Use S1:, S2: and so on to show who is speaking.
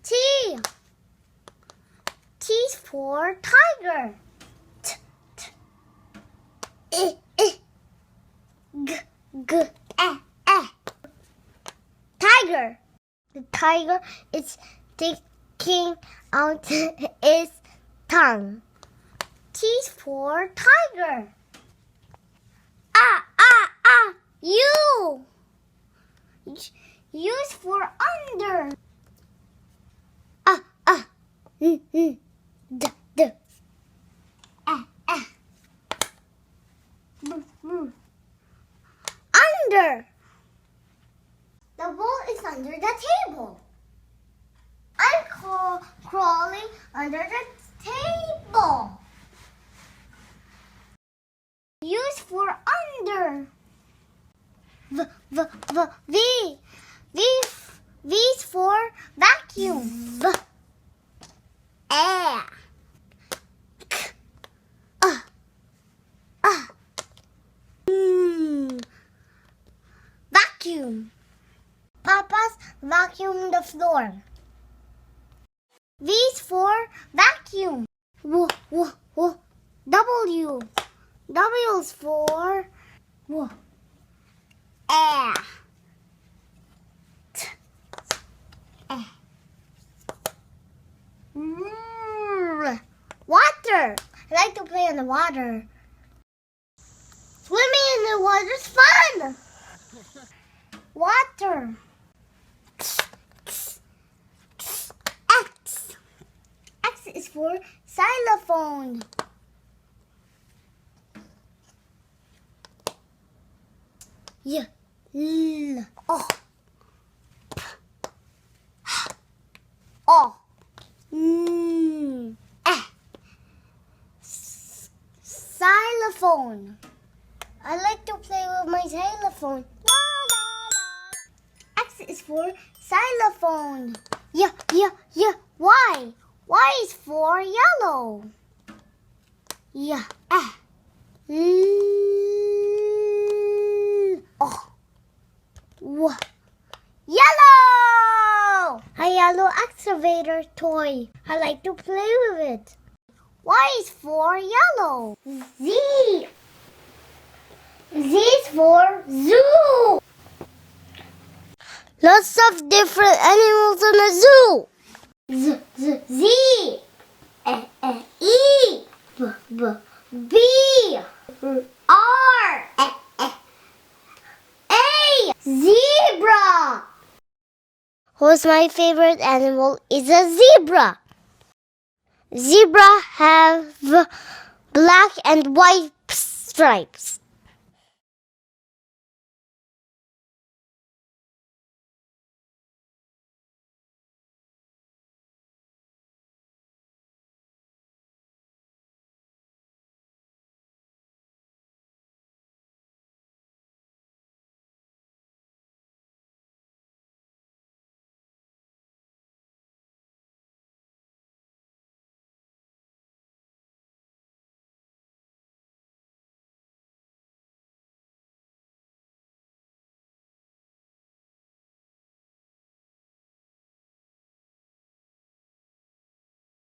S1: T. T's for tiger. T. I. G. Tiger. The tiger is sticking out its tongue. T's for tiger. U. U's for under. D. Under. The ball is under the table. I'm crawling under the table. U's for under. V. V's for vacuum. Air. Vacuum. Papa's vacuum the floor. V's for vacuum. W. W's for air. Water. I like to play in the water. Swimming in the water is fun. Water. X. X is for xylophone. Y. L. O. P. O. Xylophone. I like to play with my xylophone. X is for xylophone. Y. Y is for yellow. Y. Yellow! A yellow excavator toy. I like to play with it. Y is for yellow. Z. Z is for zoo. Lots of different animals in a zoo. Z. E. B. R. A. Zebra. Who's my favorite animal is a zebra. Zebra have black and white stripes.